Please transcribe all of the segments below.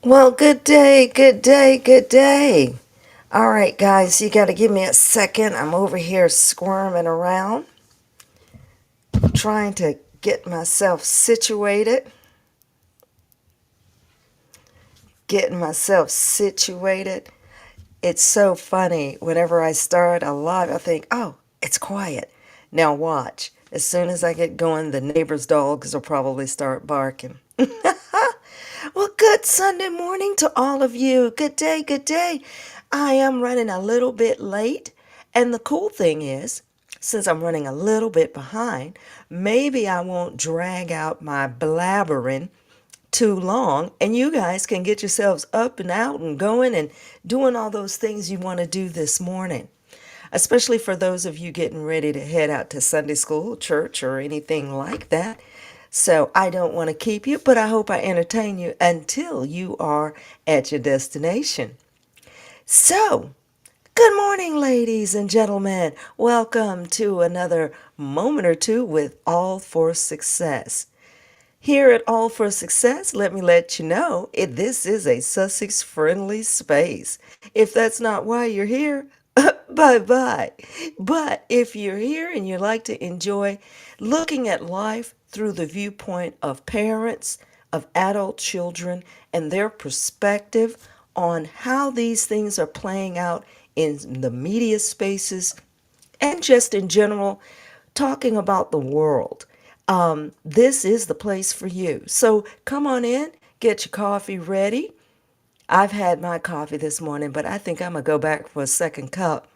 Well, good day, good day, good day. All right, guys, you got to give me a second. I'm over here squirming around, trying to get myself situated. Getting myself situated. It's so funny. Whenever I start a live, I think, oh, it's quiet. Now, watch. As soon as I get going, the neighbor's dogs will probably start barking. Well, good Sunday morning to all of you. Good day, good day. I am running a little bit late. And the cool thing is, since I'm running a little bit behind, maybe I won't drag out my blabbering too long and you guys can get yourselves up and out and going and doing all those things you want to do this morning, especially for those of you getting ready to head out to Sunday school, church, or anything like that. So I don't want to keep you, but I hope I entertain you until you are at your destination. So, good morning, ladies and gentlemen. Welcome to another moment or two with All for Success. Here at All for Success, let me let you know this is a Sussex friendly space. If that's not why you're here, bye bye. But if you're here and you like to enjoy looking at life through the viewpoint of parents, of adult children, and their perspective on how these things are playing out in the media spaces and just in general, talking about the world. This is the place for you. So come on in, get your coffee ready. I've had my coffee this morning, but I think I'm going to go back for a second cup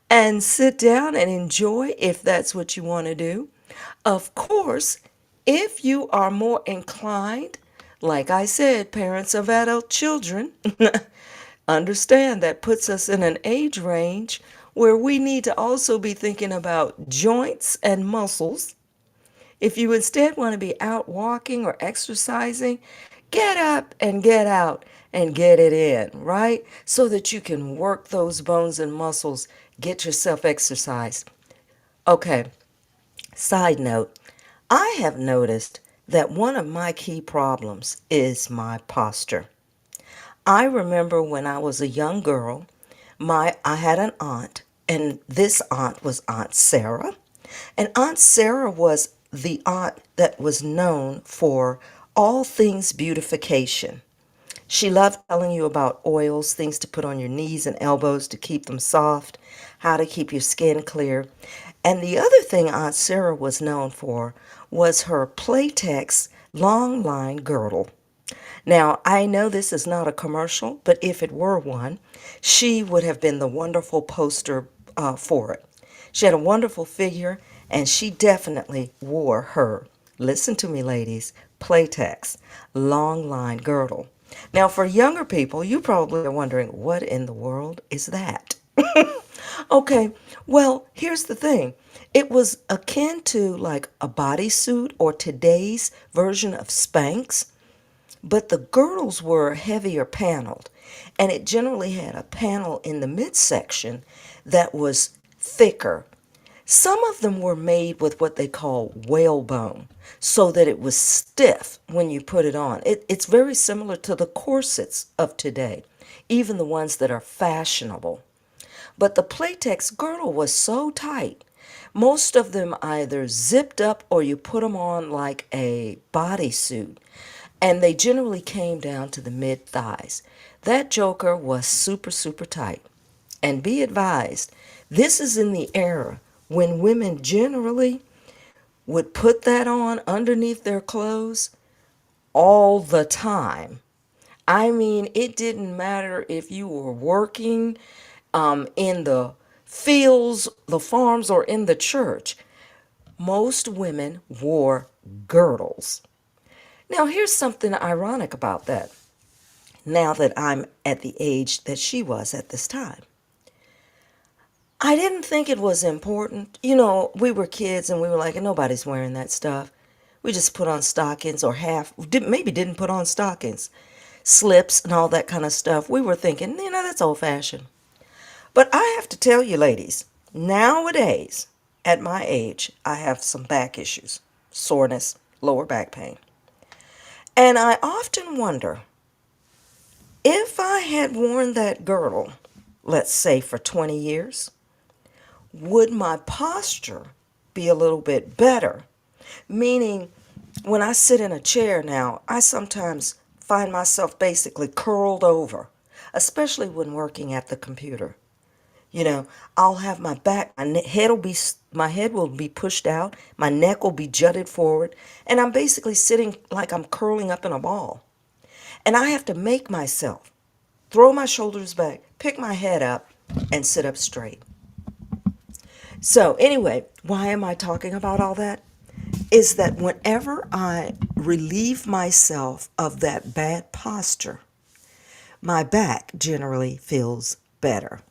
and sit down and enjoy if that's what you want to do. Of course, if you are more inclined, like I said, parents of adult children, understand that puts us in an age range where we need to also be thinking about joints and muscles. If you instead want to be out walking or exercising, get up and get out and get it in, right? So that you can work those bones and muscles, get yourself exercised. Okay, side note, I have noticed that one of my key problems is my posture. I remember when I was a young girl, I had an aunt, and this aunt was Aunt Sarah. And Aunt Sarah was the aunt that was known for all things beautification. She loved telling you about oils, things to put on your knees and elbows to keep them soft, how to keep your skin clear. And the other thing Aunt Sarah was known for was her Playtex long line girdle. Now, I know this is not a commercial, but if it were one, she would have been the wonderful poster for it. She had a wonderful figure, and she definitely wore her, listen to me, ladies, Playtex long line girdle. Now, for younger people, you probably are wondering, what in the world is that? Okay, well, here's the thing. It was akin to like a bodysuit or today's version of Spanx, but the girdles were heavier paneled, and it generally had a panel in the midsection that was thicker. Some of them were made with what they call whalebone, so that it was stiff when you put it on. It's very similar to the corsets of today, even the ones that are fashionable. But the Playtex girdle was so tight, most of them either zipped up or you put them on like a bodysuit, and they generally came down to the mid thighs. That joker was super, super tight. And be advised, this is in the era when women generally would put that on underneath their clothes all the time. I mean, it didn't matter if you were working in the fields, the farms, or in the church. Most women wore girdles. Now, here's something ironic about that, now that I'm at the age that she was at this time. I didn't think it was important. You know, we were kids and we were like, nobody's wearing that stuff. We just put on stockings or maybe didn't put on stockings, slips and all that kind of stuff. We were thinking, that's old fashioned. But I have to tell you, ladies, nowadays, at my age, I have some back issues, soreness, lower back pain. And I often wonder, If I had worn that girdle, let's say for 20 years, would my posture be a little bit better? Meaning, when I sit in a chair now, I sometimes find myself basically curled over, especially when working at the computer. You know, I'll have my back, my head will be pushed out, my neck will be jutted forward, and I'm basically sitting like I'm curling up in a ball. And I have to make myself throw my shoulders back, pick my head up, and sit up straight. So, anyway, why am I talking about all that? Is that whenever I relieve myself of that bad posture, my back generally feels better.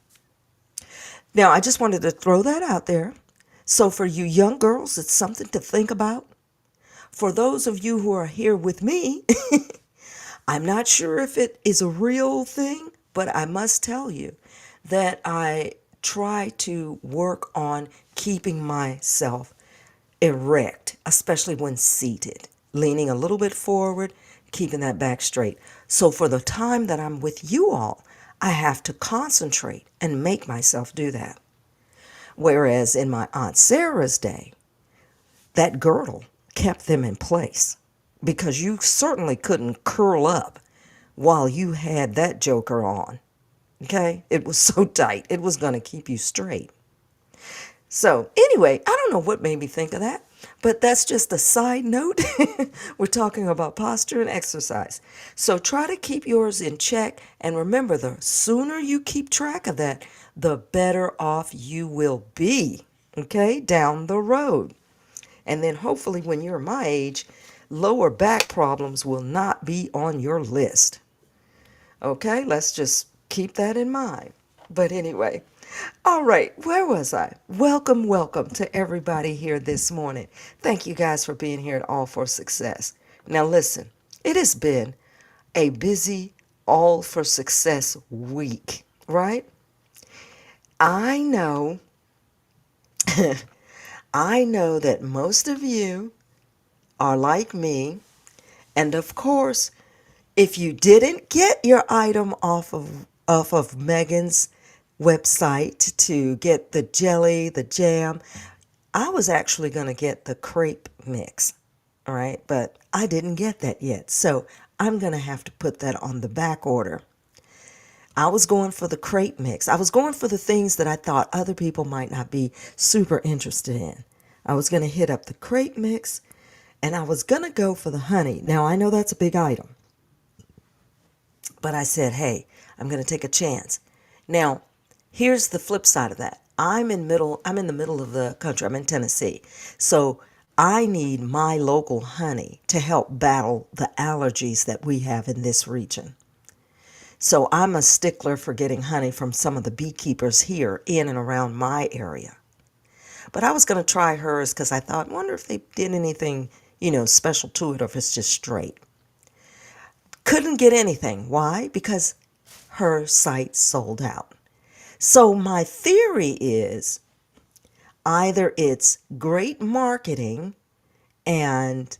Now, I just wanted to throw that out there. So, for you young girls, it's something to think about. For those of you who are here with me, I'm not sure if it is a real thing, but I must tell you that I try to work on keeping myself erect, especially when seated, leaning a little bit forward, keeping that back straight. So for the time that I'm with you all, I have to concentrate and make myself do that. Whereas in my Aunt Sarah's day, that girdle kept them in place because you certainly couldn't curl up while you had that joker on. Okay? It was so tight, it was going to keep you straight. So, anyway, I don't know what made me think of that, but that's just a side note. We're talking about posture and exercise. So, try to keep yours in check. And remember, the sooner you keep track of that, the better off you will be, okay, down the road. And then hopefully, when you're my age, lower back problems will not be on your list. Okay, let's just keep that in mind. But anyway, all right, where was I? Welcome to everybody here this morning. Thank you guys for being here at All for Success. Now listen, it has been a busy All for Success week, right? I know, I know that most of you are like me, and of course, if you didn't get your item off of Megan's website to get the jelly, the jam, I was actually going to get the crepe mix, all right? But I didn't get that yet. So I'm going to have to put that on the back order. I was going for the crepe mix. I was going for the things that I thought other people might not be super interested in. I was going to hit up the crepe mix and I was going to go for the honey. Now, I know that's a big item, but I said, hey, I'm going to take a chance. Now, here's the flip side of that. I'm in the middle of the country. I'm in Tennessee. So I need my local honey to help battle the allergies that we have in this region. So I'm a stickler for getting honey from some of the beekeepers here in and around my area. But I was going to try hers because I thought, wonder if they did anything, special to it or if it's just straight. Couldn't get anything. Why? Because her site sold out. So my theory is either it's great marketing and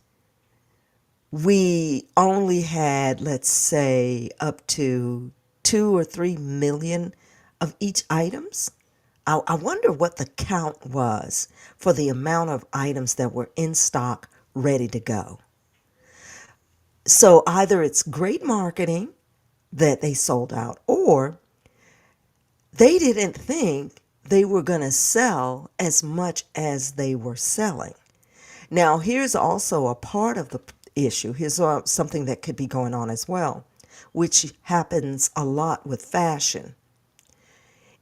we only had, let's say, up to 2 or 3 million of each items. I wonder what the count was for the amount of items that were in stock ready to go. So either it's great marketing that they sold out, or they didn't think they were going to sell as much as they were selling. Now, here's also a part of the issue. Here's something that could be going on as well, which happens a lot with fashion.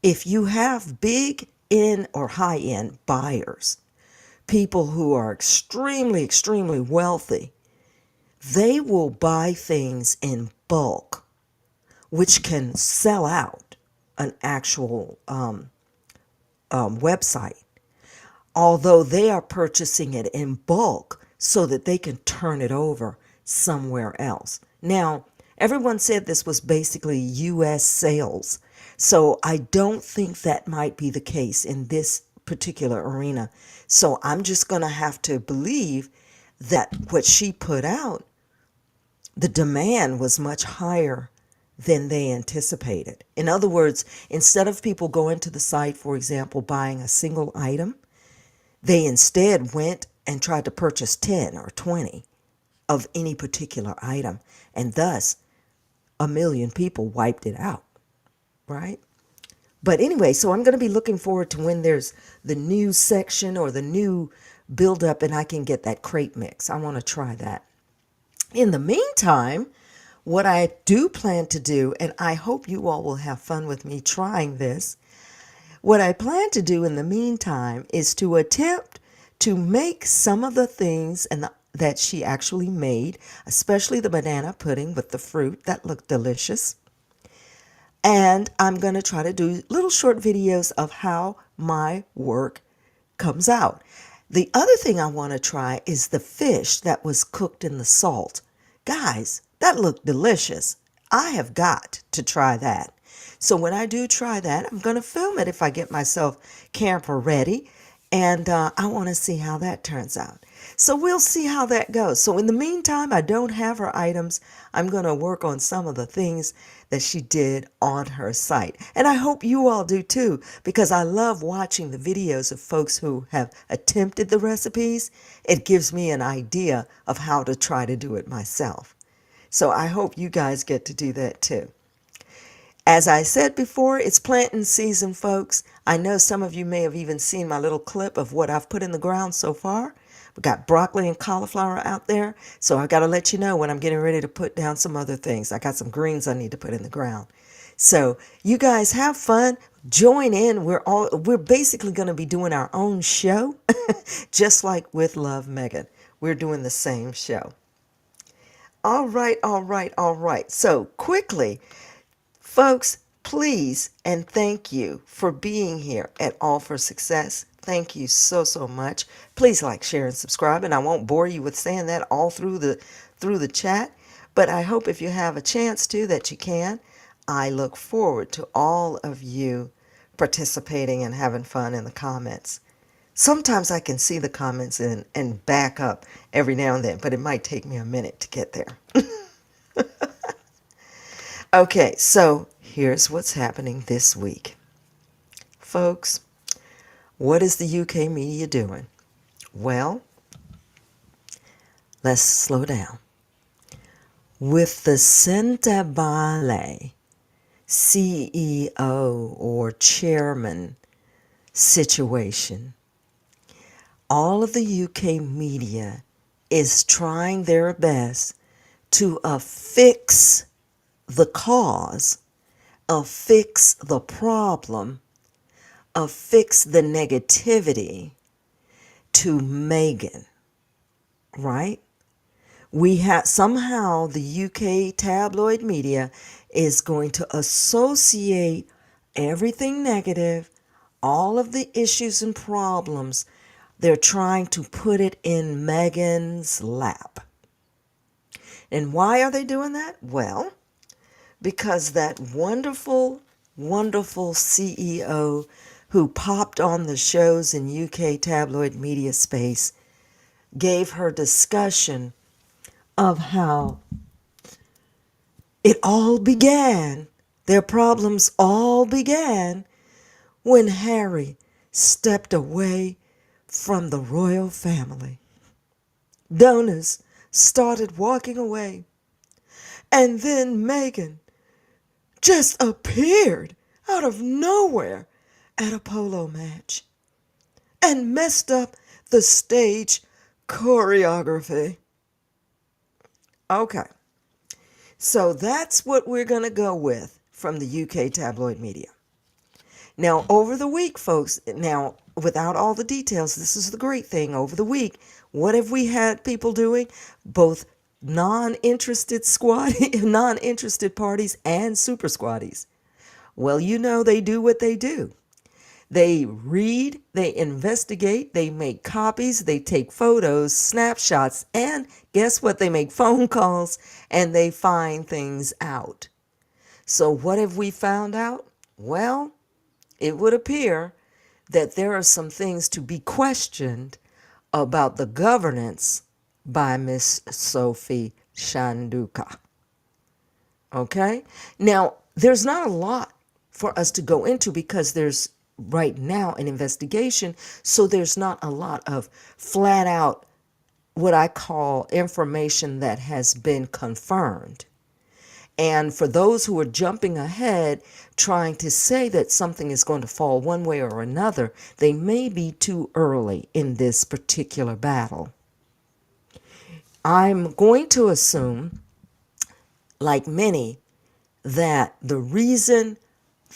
If you have big end or high end buyers, people who are extremely, extremely wealthy, they will buy things in bulk, which can sell out an actual website, although they are purchasing it in bulk so that they can turn it over somewhere else. Now, everyone said this was basically U.S. sales, so I don't think that might be the case in this particular arena. So I'm just going to have to believe that what she put out, the demand was much higher than they anticipated. In other words, instead of people going to the site, for example, buying a single item, they instead went and tried to purchase 10 or 20 of any particular item, and thus a million people wiped it out, right? But anyway, so I'm going to be looking forward to when there's the new section or the new build-up and I can get that crate mix. I want to try that. In the meantime, what I do plan to do, and I hope you all will have fun with me trying this, what I plan to do in the meantime is to attempt to make some of the things that she actually made, especially the banana pudding with the fruit that looked delicious. And I'm going to try to do little short videos of how my work comes out. The other thing I want to try is the fish that was cooked in the salt. Guys, that looked delicious. I have got to try that. So when I do try that, I'm going to film it if I get myself camera ready. And I want to see how that turns out. So we'll see how that goes. So in the meantime, I don't have her items. I'm going to work on some of the things that she did on her site. And I hope you all do too, because I love watching the videos of folks who have attempted the recipes. It gives me an idea of how to try to do it myself. So I hope you guys get to do that too. As I said before, it's planting season, folks. I know some of you may have even seen my little clip of what I've put in the ground so far. We got broccoli and cauliflower out there, so I got to let you know when I'm getting ready to put down some other things. I got some greens I need to put in the ground. So you guys have fun. Join in. We're basically going to be doing our own show, just like with Love Megan. We're doing the same show. All right, all right, all right. So quickly, folks, please and thank you for being here at All for Success. Thank you so, so much. Please like, share, and subscribe. And I won't bore you with saying that all through the chat. But I hope if you have a chance to that you can. I look forward to all of you participating and having fun in the comments. Sometimes I can see the comments and back up every now and then, but it might take me a minute to get there. Okay, so here's what's happening this week. Folks, what is the UK media doing? Well, let's slow down. With the Centabale CEO or chairman situation, all of the UK media is trying their best to affix the cause, affix the problem, affix the negativity to Meghan, right? We have somehow the UK tabloid media is going to associate everything negative, all of the issues and problems, they're trying to put it in Meghan's lap. And why are they doing that? Well, because that wonderful, wonderful CEO who popped on the shows in UK tabloid media space gave her discussion of how it all began, their problems all began when Harry stepped away from the royal family. Donors started walking away, and then Meghan just appeared out of nowhere at a polo match and messed up the stage choreography. Okay, so that's what we're going to go with from the UK tabloid media. Now, over the week, folks, now, without all the details, this is the great thing. Over the week, what have we had people doing? Both non-interested parties and super squaddies. Well, you know they do what they do. They read, they investigate, they make copies, they take photos, snapshots, and guess what? They make phone calls and they find things out. So what have we found out? Well, it would appear that there are some things to be questioned about the governance by Miss Sophie Shanduka. Okay? Now, there's not a lot for us to go into because there's right now an investigation, so there's not a lot of flat out what I call information that has been confirmed. And for those who are jumping ahead, trying to say that something is going to fall one way or another, they may be too early in this particular battle. I'm going to assume, like many, that the reason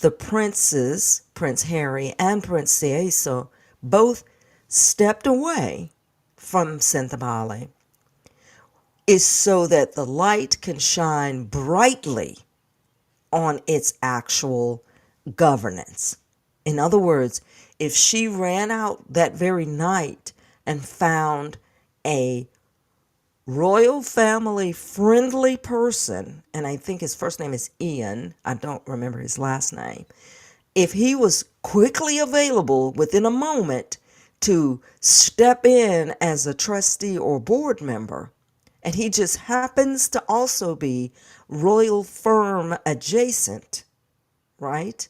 the princes, Prince Harry and Prince Sieso, both stepped away from Centabale is so that the light can shine brightly on its actual governance. In other words, if she ran out that very night and found a royal family friendly person, and I think his first name is Ian, I don't remember his last name, if he was quickly available within a moment to step in as a trustee or board member, and he just happens to also be royal firm adjacent, right?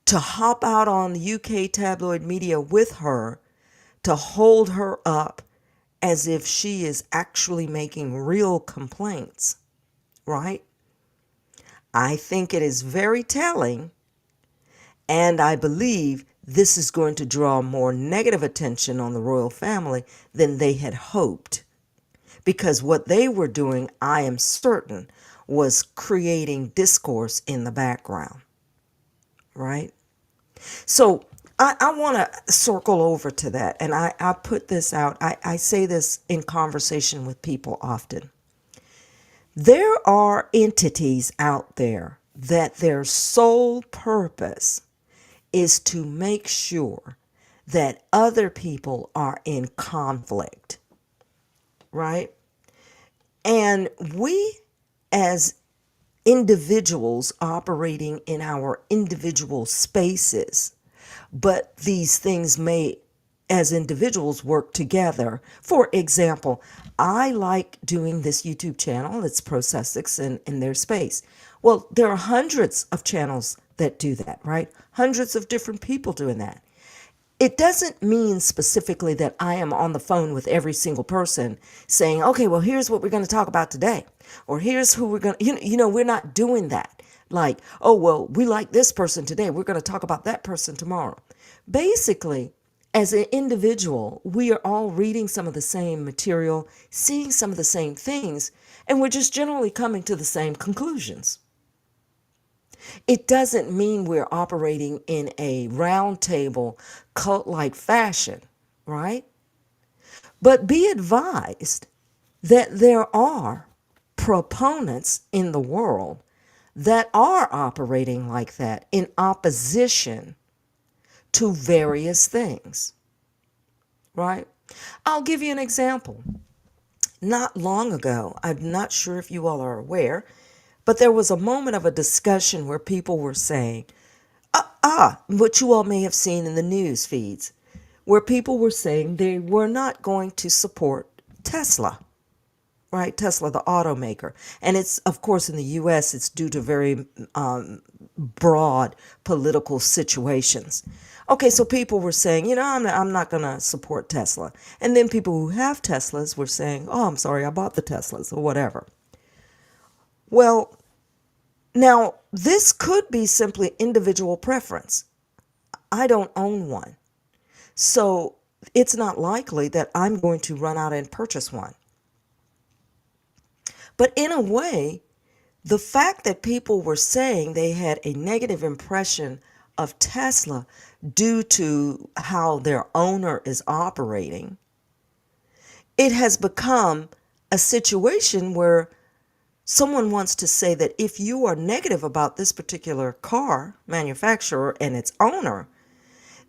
To hop out on the UK tabloid media with her, to hold her up as if she is actually making real complaints, right? I think it is very telling, and I believe this is going to draw more negative attention on the royal family than they had hoped. Because what they were doing, I am certain, was creating discourse in the background, right? So I want to circle over to that, and I put this out. I say this in conversation with people often. There are entities out there that their sole purpose is to make sure that other people are in conflict, right? And we, as individuals operating in our individual spaces, but these things may, as individuals, work together. For example, I like doing this YouTube channel. It's Pro Sussex in their space. Well, there are hundreds of channels that do that, right? Hundreds of different people doing that. It doesn't mean specifically that I am on the phone with every single person saying, okay, well, here's what we're going to talk about today. Or here's who we're going to, we're not doing that. Like, oh, well, we like this person today. We're going to talk about that person tomorrow. Basically, as an individual, we are all reading some of the same material, seeing some of the same things, and we're just generally coming to the same conclusions. It doesn't mean we're operating in a round table cult-like fashion, right? But be advised that there are proponents in the world that are operating like that in opposition to various things, right? I'll give you an example. Not long ago, I'm not sure if you all are aware, but there was a moment of a discussion where people were saying, what you all may have seen in the news feeds, where people were saying they were not going to support Tesla, right? Tesla, the automaker. And it's, of course, in the U.S., it's due to very broad political situations. Okay, so people were saying, I'm not going to support Tesla. And then people who have Teslas were saying, oh, I'm sorry, I bought the Teslas or whatever. Well, now, this could be simply individual preference. I don't own one. So it's not likely that I'm going to run out and purchase one. But in a way, the fact that people were saying they had a negative impression of Tesla due to how their owner is operating, it has become a situation where someone wants to say that if you are negative about this particular car manufacturer and its owner,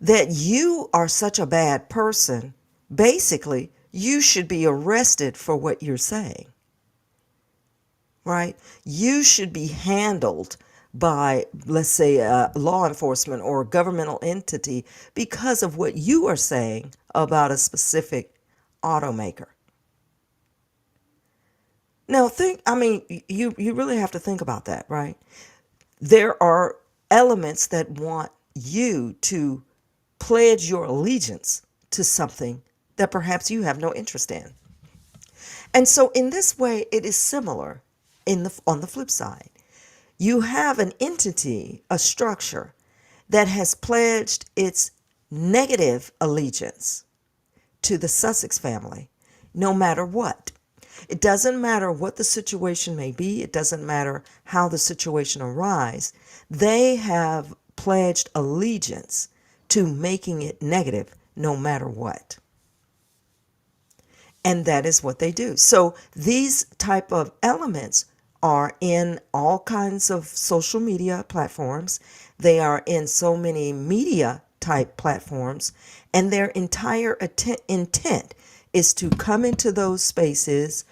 that you are such a bad person. Basically, you should be arrested for what you're saying, right? You should be handled by, let's say, law enforcement or a governmental entity because of what you are saying about a specific automaker. Now you really have to think about that, right? There are elements that want you to pledge your allegiance to something that perhaps you have no interest in. And so in this way, it is similar on the flip side. You have an entity, a structure that has pledged its negative allegiance to the Sussex family, no matter what. It doesn't matter what the situation may be. It doesn't matter how the situation arises. They have pledged allegiance to making it negative no matter what. And that is what they do. So these type of elements are in all kinds of social media platforms. They are in so many media type platforms, and their entire intent is to come into those spaces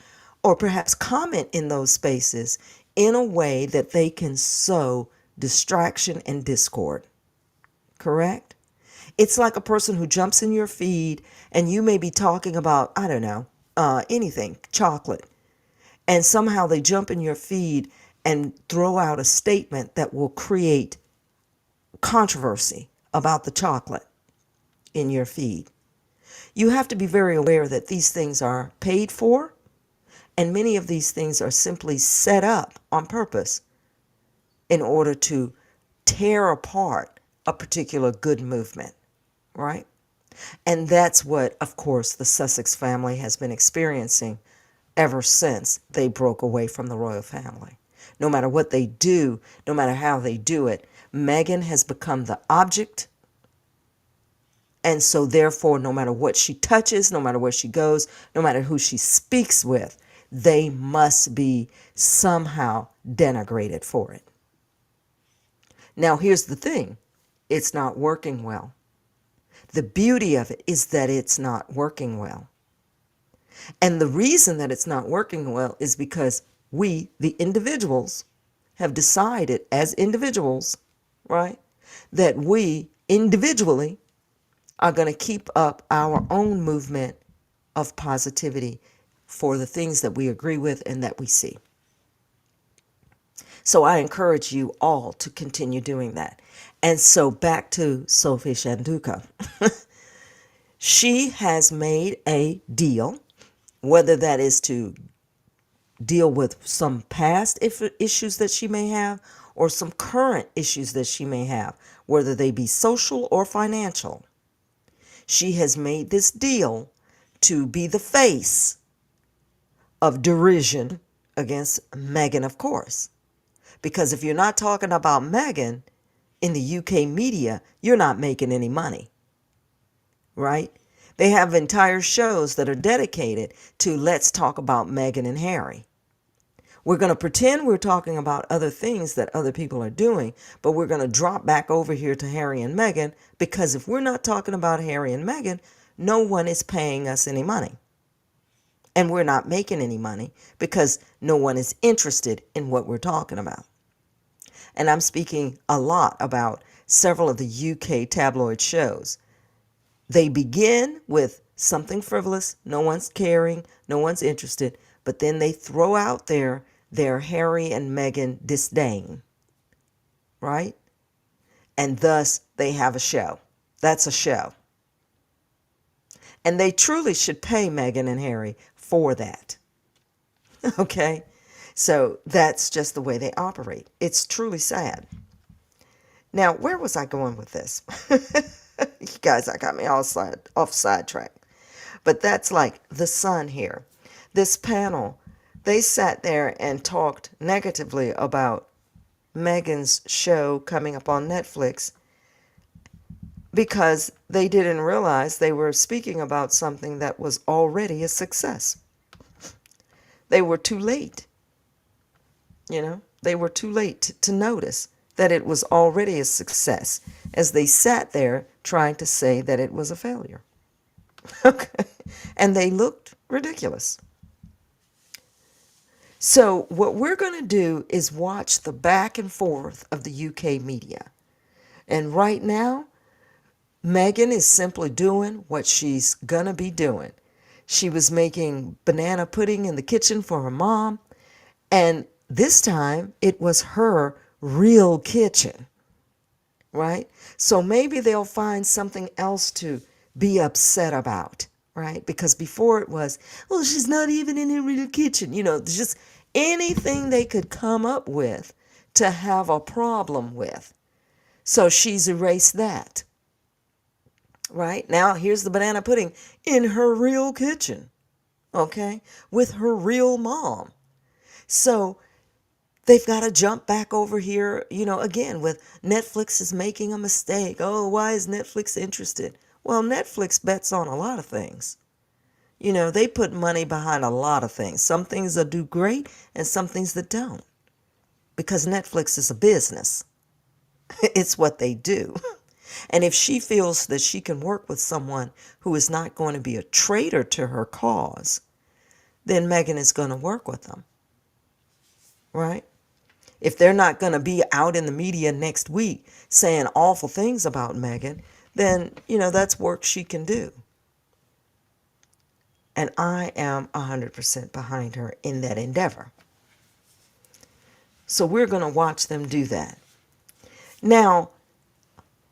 or perhaps comment in those spaces in a way that they can sow distraction and discord. Correct? It's like a person who jumps in your feed and you may be talking about, I don't know, anything, chocolate. And somehow they jump in your feed and throw out a statement that will create controversy about the chocolate in your feed. You have to be very aware that these things are paid for, and many of these things are simply set up on purpose in order to tear apart a particular good movement, right? And that's what, of course, the Sussex family has been experiencing ever since they broke away from the royal family. No matter what they do, no matter how they do it, Meghan has become the object. And so therefore, no matter what she touches, no matter where she goes, no matter who she speaks with, they must be somehow denigrated for it. Now, here's the thing. It's not working well. The beauty of it is that it's not working well. And the reason that it's not working well is because we, the individuals, have decided as individuals, right, that we individually are going to keep up our own movement of positivity for the things that we agree with and that we see. So I encourage you all to continue doing that. And so back to Sophie Shanduka. She has made a deal, whether that is to deal with some past issues that she may have or some current issues that she may have, whether they be social or financial. She has made this deal to be the face of derision against Meghan, of course. Because if you're not talking about Meghan in the UK media, you're not making any money, right? They have entire shows that are dedicated to let's talk about Meghan and Harry. We're going to pretend we're talking about other things that other people are doing, but we're going to drop back over here to Harry and Meghan, because if we're not talking about Harry and Meghan, no one is paying us any money. And we're not making any money because no one is interested in what we're talking about. And I'm speaking a lot about several of the UK tabloid shows. They begin with something frivolous, no one's caring, no one's interested, but then they throw out their Harry and Meghan disdain, right? And thus they have a show. That's a show. And they truly should pay Meghan and Harry for that. Okay? So that's just the way they operate. It's truly sad. Now, where was I going with this? You guys, I got me all off sidetrack. But that's like the Sun here. This panel, they sat there and talked negatively about Meghan's show coming up on Netflix because they didn't realize they were speaking about something that was already a success. They were too late. They were too late to notice that it was already a success as they sat there trying to say that it was a failure. Okay. And they looked ridiculous. So what we're going to do is watch the back and forth of the UK media. And right now, Meghan is simply doing what she's going to be doing. She was making banana pudding in the kitchen for her mom. And this time it was her real kitchen, right? So maybe they'll find something else to be upset about, right? Because before it was, well, she's not even in her real kitchen. Just anything they could come up with to have a problem with. So she's erased that, right? Now here's the banana pudding in her real kitchen, okay, with her real mom. So they've got to jump back over here, again, with Netflix is making a mistake. Oh, why is Netflix interested? Well, Netflix bets on a lot of things. They put money behind a lot of things. Some things that do great and some things that don't. Because Netflix is a business. It's what they do. And if she feels that she can work with someone who is not going to be a traitor to her cause, then Megan is going to work with them. Right? If they're not going to be out in the media next week saying awful things about Megan, then, that's work she can do. And I am 100% behind her in that endeavor. So we're going to watch them do that. Now,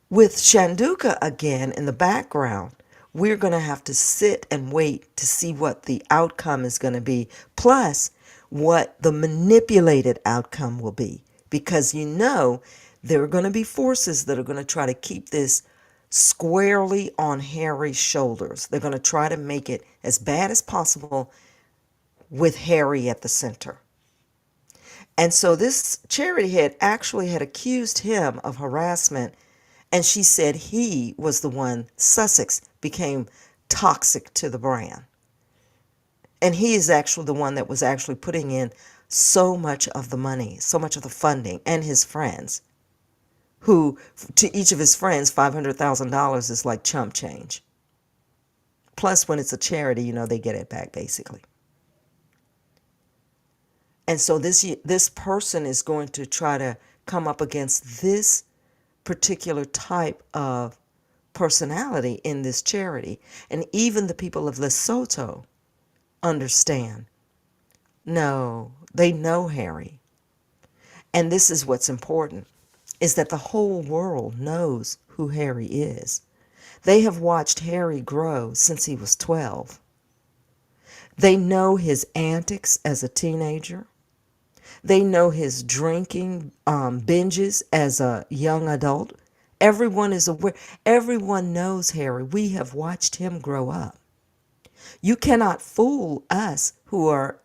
with Shanduka again in the background, we're going to have to sit and wait to see what the outcome is going to be, plus what the manipulated outcome will be. Because there are going to be forces that are going to try to keep this squarely on Harry's shoulders. They're going to try to make it as bad as possible with Harry at the center. And so this charity head actually had accused him of harassment, and she said he was the one, Sussex, became toxic to the brand. And he is actually the one that was actually putting in so much of the money, so much of the funding, and his friends, who, to each of his friends, $500,000 is like chump change. Plus, when it's a charity, they get it back, basically. And so this person is going to try to come up against this particular type of personality in this charity. And even the people of Lesotho understand. No, they know Harry. And this is what's important, is that the whole world knows who Harry is. They have watched Harry grow since he was 12. They know his antics as a teenager. They know his drinking binges as a young adult. Everyone is aware. Everyone knows Harry. We have watched him grow up. You cannot fool us who are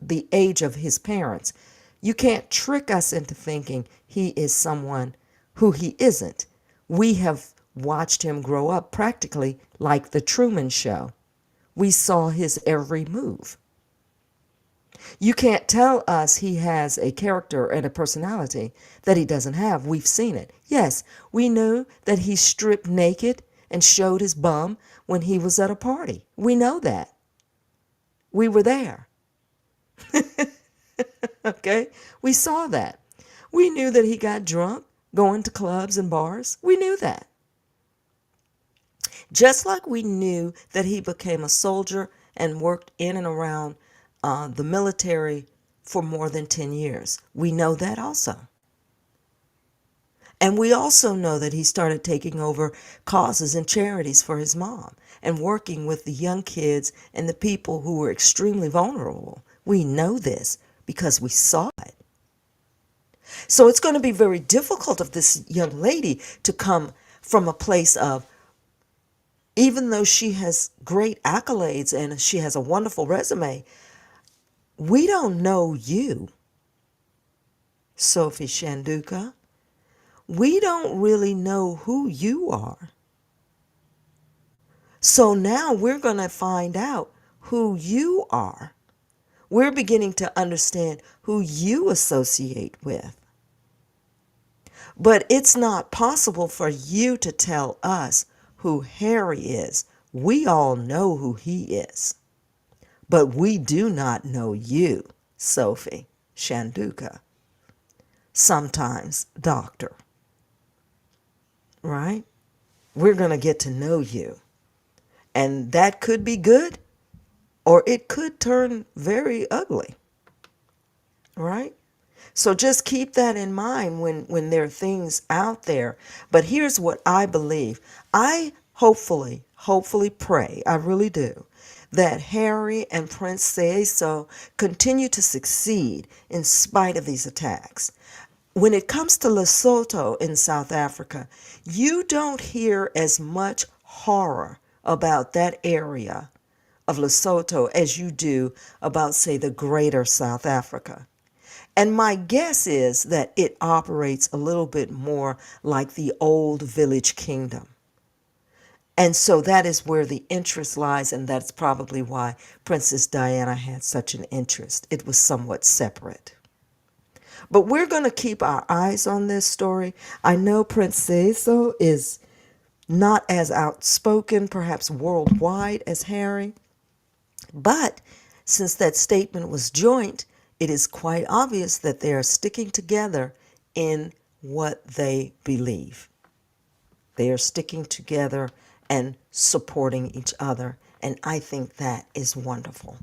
the age of his parents. You can't trick us into thinking he is someone who he isn't. We have watched him grow up practically like the Truman Show. We saw his every move. You can't tell us he has a character and a personality that he doesn't have. We've seen it. Yes, we knew that he stripped naked and showed his bum when he was at a party. We know that. We were there. Okay? We saw that. We knew that he got drunk, going to clubs and bars. We knew that. Just like we knew that he became a soldier and worked in and around the military for more than 10 years. We know that also. And we also know that he started taking over causes and charities for his mom and working with the young kids and the people who were extremely vulnerable. We know this because we saw it. So it's going to be very difficult of this young lady to come from a place of, even though she has great accolades and she has a wonderful resume, we don't know you, Sophie Shanduka. We don't really know who you are. So now we're going to find out who you are. We're beginning to understand who you associate with. But it's not possible for you to tell us who Harry is. We all know who he is. But we do not know you, Sophie Shanduka. Sometimes, doctor. Right? We're going to get to know you. And that could be good, or it could turn very ugly. right? So just keep that in mind when there are things out there. But here's what I believe. I hopefully pray, I really do, that Harry and Prince Say So continue to succeed in spite of these attacks. When it comes to Lesotho in South Africa, you don't hear as much horror about that area of Lesotho as you do about, say, the greater South Africa. And my guess is that it operates a little bit more like the old village kingdom. And so that is where the interest lies, and that's probably why Princess Diana had such an interest. It was somewhat separate. But we're going to keep our eyes on this story. I know Prince Seeiso is not as outspoken, perhaps worldwide, as Harry. But since that statement was joint, it is quite obvious that they are sticking together in what they believe. They are sticking together and supporting each other. And I think that is wonderful.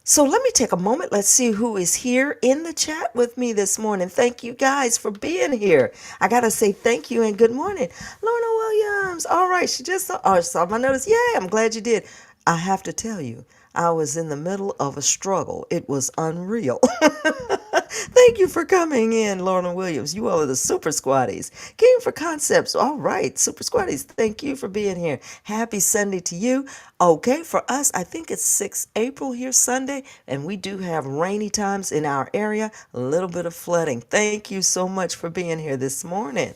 So let me take a moment. Let's see who is here in the chat with me this morning. Thank you guys for being here. I got to say thank you and good morning. Lorna Williams. All right. She just saw my notice. Yay. I'm glad you did. I have to tell you, I was in the middle of a struggle. It was unreal. Thank you for coming in, Lorna Williams. You all are the Super Squatties. King for Concepts. All right, Super Squatties, thank you for being here. Happy Sunday to you. Okay, for us, I think it's 6 April here, Sunday, and we do have rainy times in our area, a little bit of flooding. Thank you so much for being here this morning.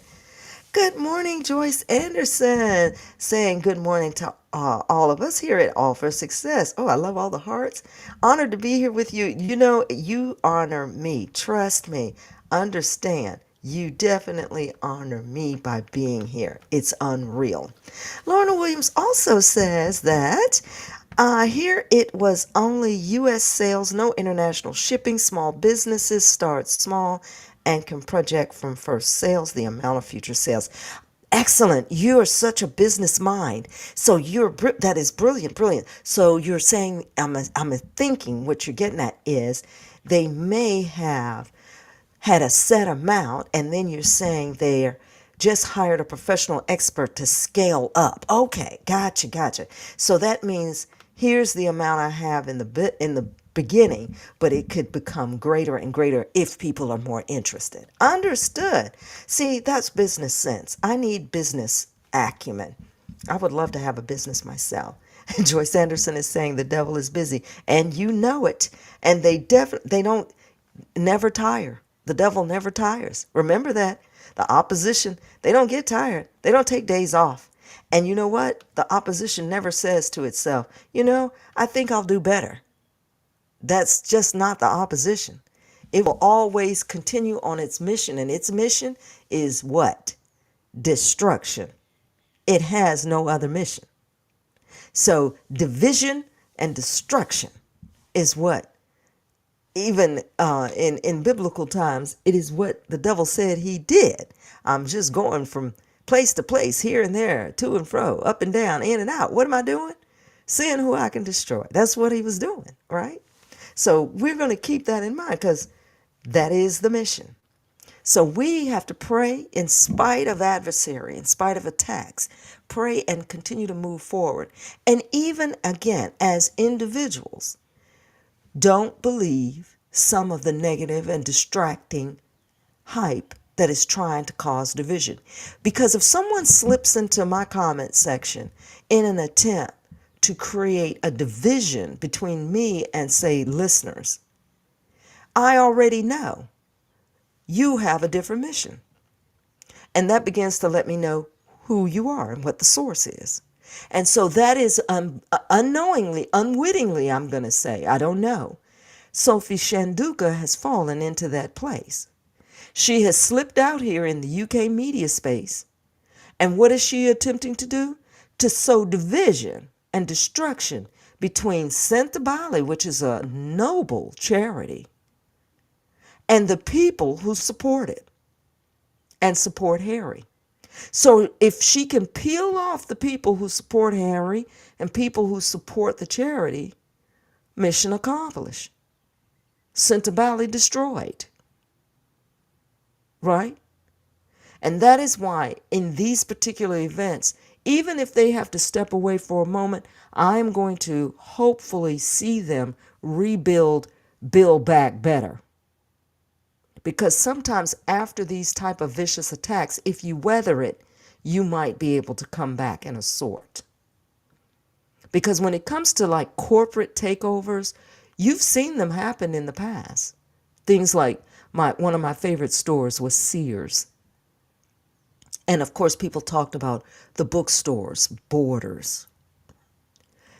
Good morning, Joyce Anderson, saying good morning to all of us here at All for Success. Oh, I love all the hearts. Honored to be here with you. You know, you honor me. Trust me. Understand. You definitely honor me by being here. It's unreal. Lorna Williams also says that here it was only U.S. sales, no international shipping. Small businesses start small and can project from first sales the amount of future sales. Excellent. You are such a business mind. So that is brilliant, brilliant. So you're saying, I'm thinking what you're getting at is they may have had a set amount, and then you're saying they're just hired a professional expert to scale up. Okay, gotcha. So that means here's the amount I have in the beginning, but it could become greater and greater if people are more interested. Understood. See, that's business sense. I need business acumen. I would love to have a business myself. Joyce Anderson is saying the devil is busy, and you know it. And they don't never tire. The devil never tires. Remember that. The opposition, they don't get tired. They don't take days off. And you know what? The opposition never says to itself, I think I'll do better. That's just not the opposition. It will always continue on its mission. And its mission is what? Destruction. It has no other mission. So division and destruction is what? Even in biblical times, it is what the devil said he did. I'm just going from place to place, here and there, to and fro, up and down, in and out. What am I doing? Seeing who I can destroy. That's what he was doing, right? So we're going to keep that in mind because that is the mission. So we have to pray in spite of adversary, in spite of attacks. Pray and continue to move forward. And even again, as individuals, don't believe some of the negative and distracting hype that is trying to cause division. Because if someone slips into my comment section in an attempt to create a division between me and, say, listeners, I already know you have a different mission. And that begins to let me know who you are and what the source is. And so that is unknowingly, unwittingly, I'm going to say, I don't know. Sophie Shanduka has fallen into that place. She has slipped out here in the UK media space. And what is she attempting to do? To sow division and destruction between Sentabali, which is a noble charity, and the people who support it and support Harry. So if she can peel off the people who support Harry and people who support the charity, mission accomplished. sentimentally destroyed, right? And that is why in these particular events, even if they have to step away for a moment, I'm going to hopefully see them build back better. Because sometimes after these type of vicious attacks, if you weather it, you might be able to come back in a sort. Because when it comes to like corporate takeovers, you've seen them happen in the past. Things like one of my favorite stores was Sears. And of course, people talked about the bookstores, Borders.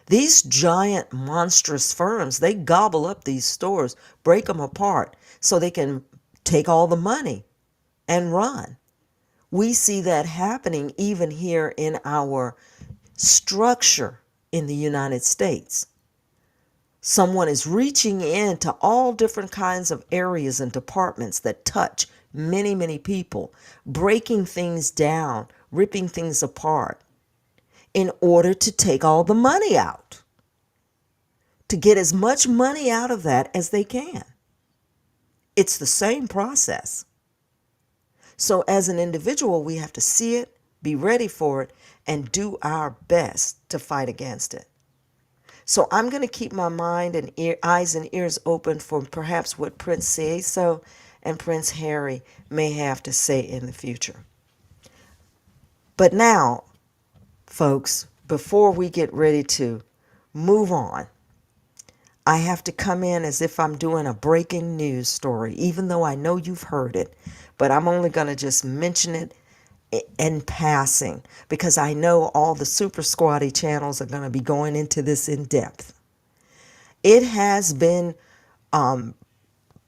These giant, monstrous firms, they gobble up these stores, break them apart so they can take all the money and run. We see that happening even here in our structure in the United States. Someone is reaching into all different kinds of areas and departments that touch many, many people, breaking things down, ripping things apart in order to take all the money out, to get as much money out of that as they can. It's the same process. So as an individual, we have to see it, be ready for it, and do our best to fight against it. So I'm going to keep my mind and eyes and ears open for perhaps what Prince Cieso and Prince Harry may have to say in the future. But now, folks, before we get ready to move on, I have to come in as if I'm doing a breaking news story, even though I know you've heard it, but I'm only going to just mention it in passing because I know all the super squatty channels are going to be going into this in depth. It has been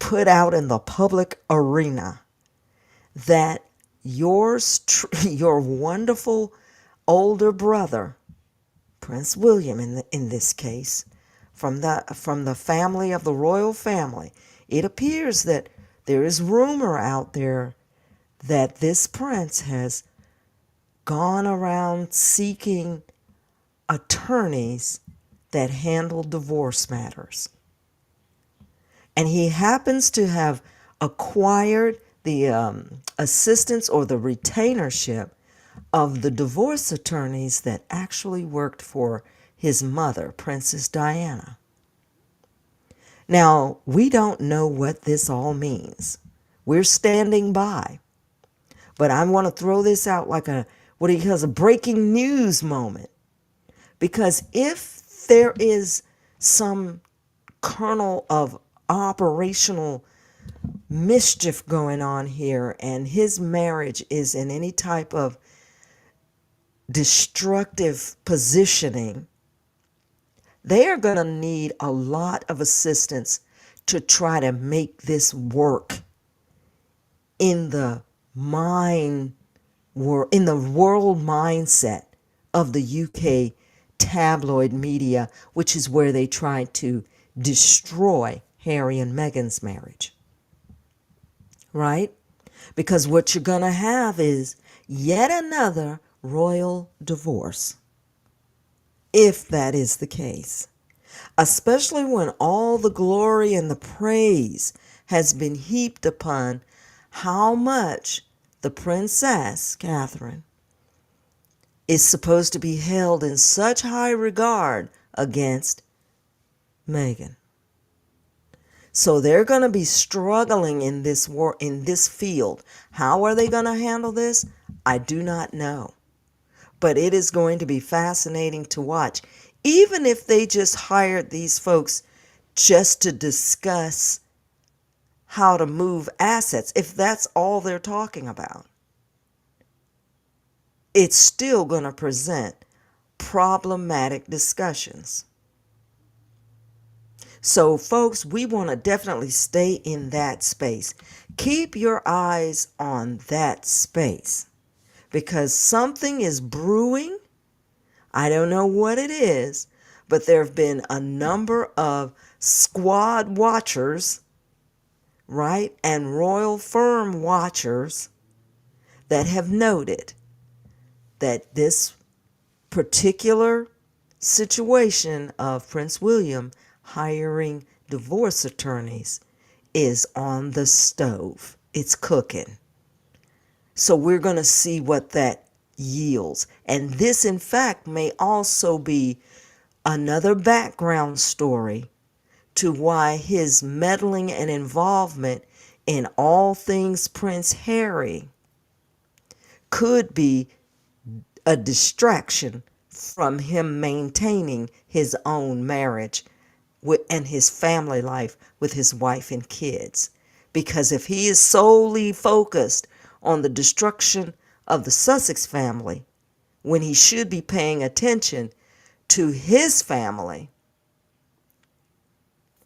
put out in the public arena that your wonderful older brother, Prince William in this case, from the family of the royal family, it appears that there is rumor out there that this prince has gone around seeking attorneys that handle divorce matters. And he happens to have acquired the assistance or the retainership of the divorce attorneys that actually worked for his mother, Princess Diana. Now, we don't know what this all means. We're standing by. But I want to throw this out like a breaking news moment. Because if there is some kernel of operational mischief going on here and his marriage is in any type of destructive positioning, they are going to need a lot of assistance to try to make this work in the world mindset of the UK tabloid media, which is where they try to destroy Harry and Meghan's marriage. Right? Because what you're going to have is yet another royal divorce, if that is the case. Especially when all the glory and the praise has been heaped upon how much the Princess Catherine is supposed to be held in such high regard against Meghan. So they're going to be struggling in this field. How are they going to handle this? I do not know. But it is going to be fascinating to watch. Even if they just hired these folks just to discuss how to move assets, if that's all they're talking about, it's still going to present problematic discussions. So, folks, we want to definitely stay in that space. Keep your eyes on that space because something is brewing. I don't know what it is, but there have been a number of squad watchers, right, and royal firm watchers that have noted that this particular situation of Prince William hiring divorce attorneys is on the stove. It's cooking. So we're going to see what that yields. And this, in fact, may also be another background story to why his meddling and involvement in all things Prince Harry could be a distraction from him maintaining his own marriage and his family life with his wife and kids. Because if he is solely focused on the destruction of the Sussex family, when he should be paying attention to his family,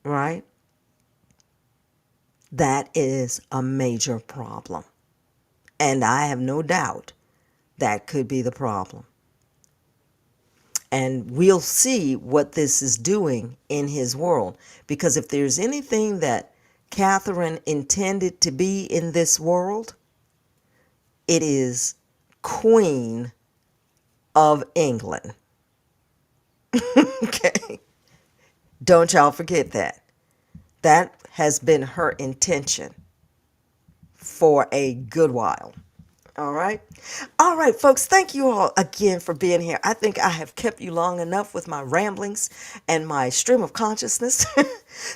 right? That is a major problem. And I have no doubt that could be the problem. And we'll see what this is doing in his world. Because if there's anything that Catherine intended to be in this world, it is Queen of England. Okay? Don't y'all forget that. That has been her intention for a good while. All right. All right, folks. Thank you all again for being here. I think I have kept you long enough with my ramblings and my stream of consciousness.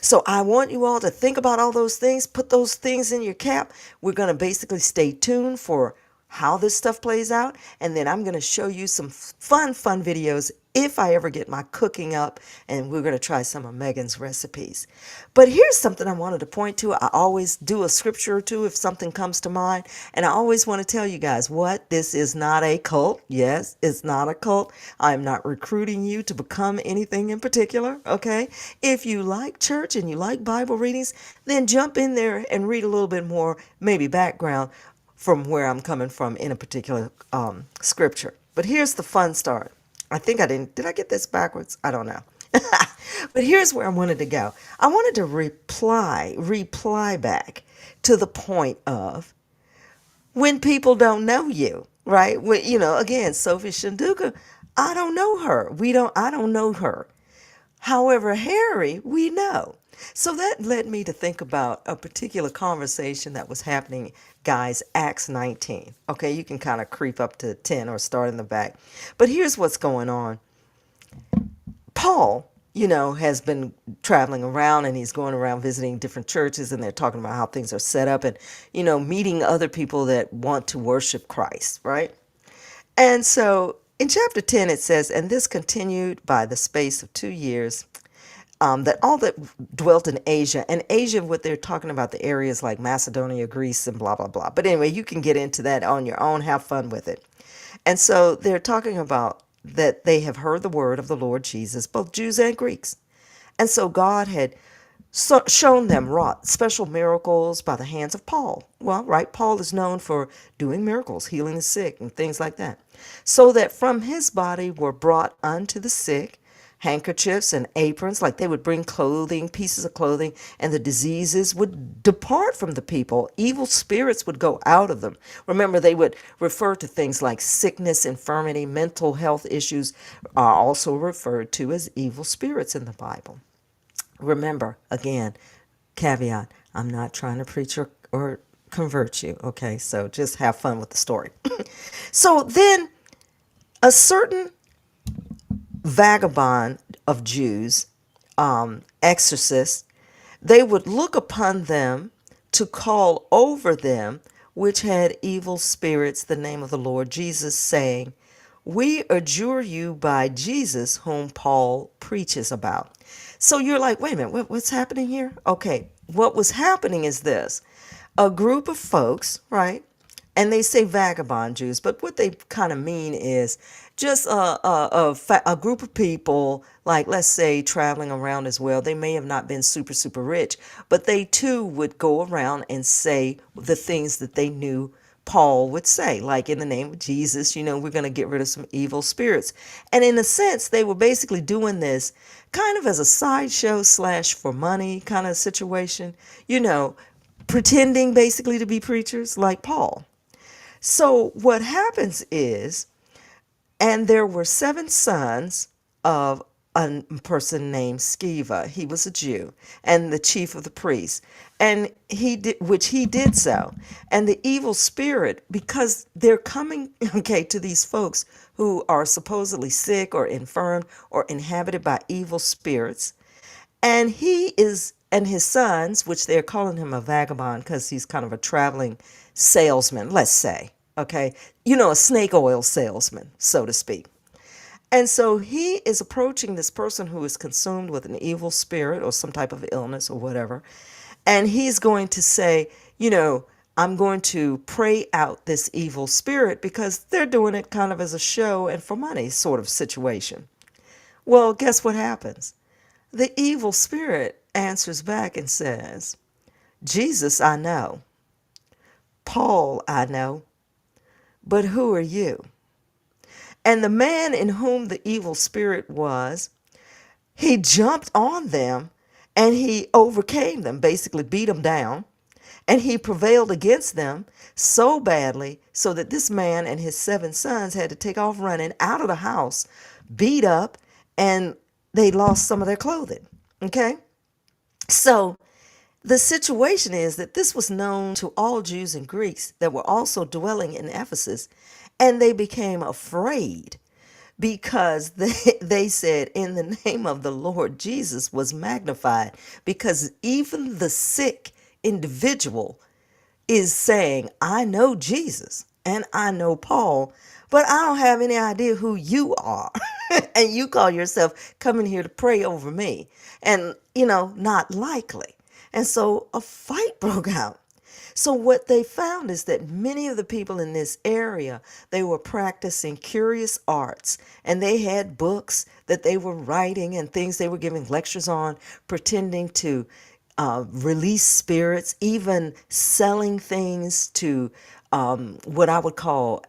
So I want you all to think about all those things. Put those things in your cap. We're going to basically stay tuned for how this stuff plays out. And then I'm going to show you some fun videos if I ever get my cooking up, and we're going to try some of Megan's recipes. But here's something I wanted to point to. I always do a scripture or two if something comes to mind, and I always want to tell you guys what this is not a cult. Yes, it's not a cult. I'm not recruiting you to become anything in particular, okay? If you like church and you like Bible readings, then jump in there and read a little bit more, maybe background from where I'm coming from in a particular scripture. But here's the fun start. I think did I get this backwards? I don't know. But here's where I wanted to go. I wanted to reply back to the point of when people don't know you, right? When, again, Sophie Shanduka, I don't know her. I don't know her. However, Harry, we know. So that led me to think about a particular conversation that was happening, guys, Acts 19. Okay, you can kind of creep up to 10 or start in the back. But here's what's going on. Paul, has been traveling around, and he's going around visiting different churches, and they're talking about how things are set up and, meeting other people that want to worship Christ, right? And so in chapter 10, it says, and this continued by the space of 2 years, that all that dwelt in Asia, and Asia, what they're talking about, the areas like Macedonia, Greece, and blah, blah, blah. But anyway, you can get into that on your own, have fun with it. And so they're talking about that they have heard the word of the Lord Jesus, both Jews and Greeks. And so God had shown them wrought special miracles by the hands of Paul. Well, right, Paul is known for doing miracles, healing the sick and things like that. So that from his body were brought unto the sick handkerchiefs and aprons, like they would bring clothing, pieces of clothing, and the diseases would depart from the people. Evil spirits would go out of them. Remember, they would refer to things like sickness, infirmity, mental health issues are also referred to as evil spirits in the Bible. Remember, again, caveat, I'm not trying to preach or convert you, okay? So just have fun with the story. So then a certain vagabond of Jews, exorcists, they would look upon them to call over them which had evil spirits the name of the Lord Jesus, saying, we adjure you by Jesus whom Paul preaches about. So you're like, wait a minute, what's happening here? Okay, what was happening is this. A group of folks, right? And they say vagabond Jews, but what they kind of mean is just a group of people, like let's say traveling around as well. They may have not been super, super rich, but they too would go around and say the things that they knew Paul would say, like in the name of Jesus, we're going to get rid of some evil spirits. And in a sense, they were basically doing this kind of as a sideshow / for money kind of situation, pretending basically to be preachers like Paul. So what happens is, and there were 7 sons of a person named Sceva. He was a Jew and the chief of the priests. And he did so. And the evil spirit, because they're coming, okay, to these folks who are supposedly sick or infirm or inhabited by evil spirits. And and his sons, which they're calling him a vagabond because he's kind of a traveling salesman, let's say, okay, a snake oil salesman, so to speak. And so he is approaching this person who is consumed with an evil spirit or some type of illness or whatever. And he's going to say, I'm going to pray out this evil spirit because they're doing it kind of as a show and for money sort of situation. Well, guess what happens? The evil spirit answers back and says, Jesus, I know. Paul, I know. But who are you? And the man in whom the evil spirit was, he jumped on them and he overcame them, basically beat them down. And he prevailed against them so badly so that this man and his 7 sons had to take off running out of the house, beat up, and they lost some of their clothing. Okay? So the situation is that this was known to all Jews and Greeks that were also dwelling in Ephesus, and they became afraid because they said, in the name of the Lord Jesus was magnified, because even the sick individual is saying, I know Jesus and I know Paul, but I don't have any idea who you are. And you call yourself coming here to pray over me. And, not likely. And so a fight broke out. So what they found is that many of the people in this area, they were practicing curious arts, and they had books that they were writing and things they were giving lectures on, pretending to release spirits, even selling things to what I would call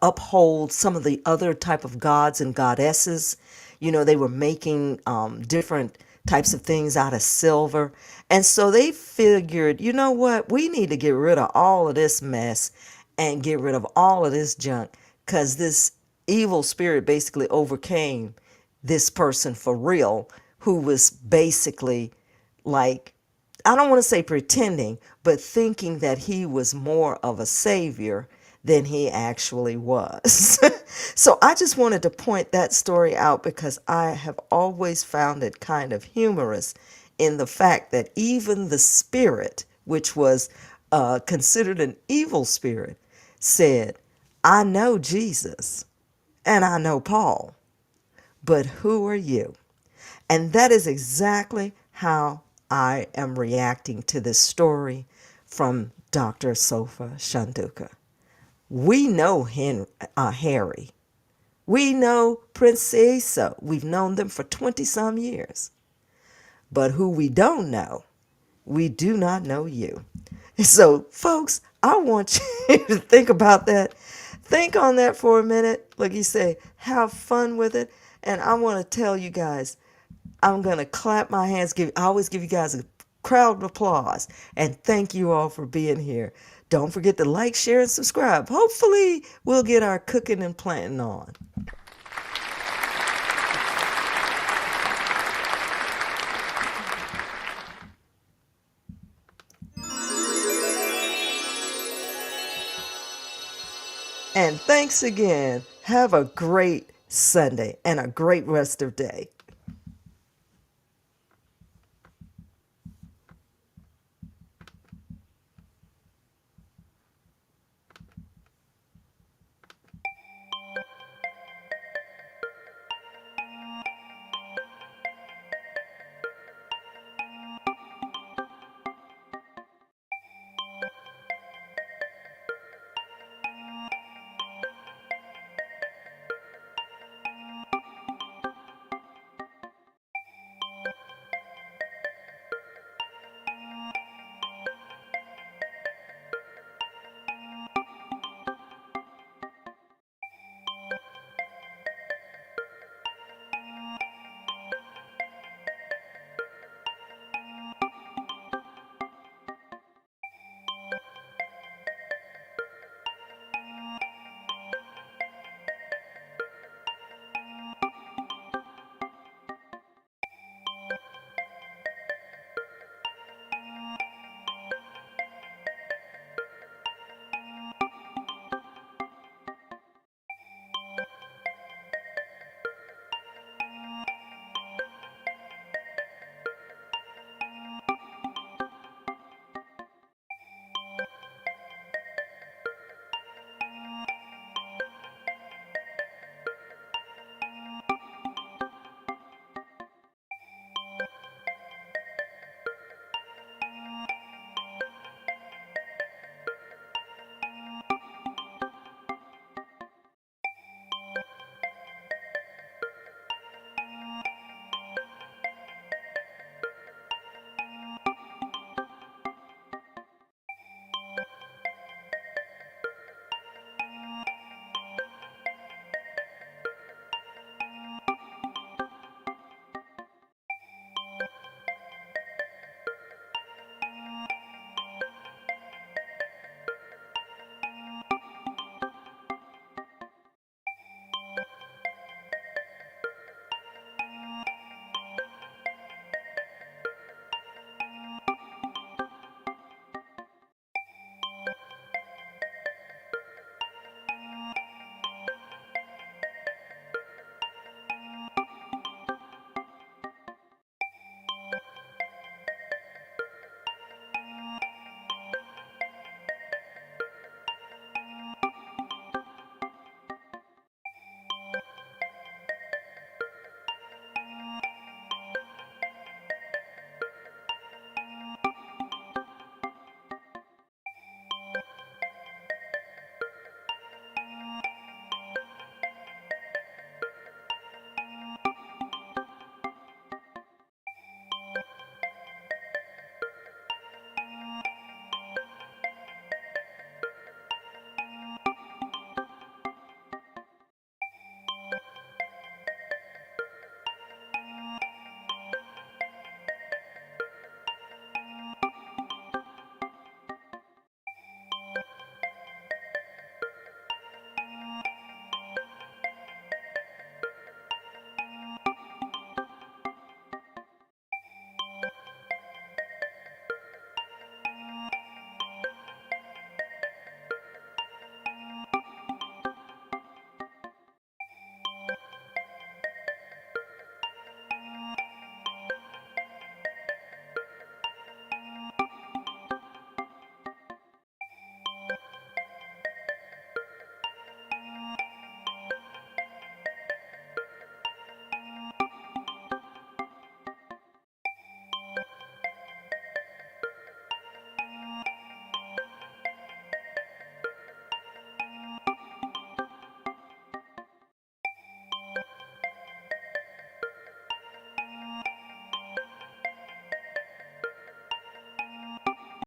uphold some of the other type of gods and goddesses. They were making different types of things out of silver. And so they figured, you know what, we need to get rid of all of this mess and get rid of all of this junk, because this evil spirit basically overcame this person for real, who was basically like, I don't want to say pretending, but thinking that he was more of a savior than he actually was. So I just wanted to point that story out because I have always found it kind of humorous in the fact that even the spirit, which was considered an evil spirit, said, I know Jesus and I know Paul, but who are you? And that is exactly how I am reacting to this story from Dr. Sofa Shanduka. We know Harry. We know Prince Asa. We've known them for 20 some years. But who we don't know, we do not know you. So, folks, I want you to think about that. Think on that for a minute. Like you say, have fun with it. And I want to tell you guys, I'm going to clap my hands. I always give you guys a crowd of applause. And thank you all for being here. Don't forget to like, share, and subscribe. Hopefully, we'll get our cooking and planting on. And thanks again. Have a great Sunday and a great rest of day.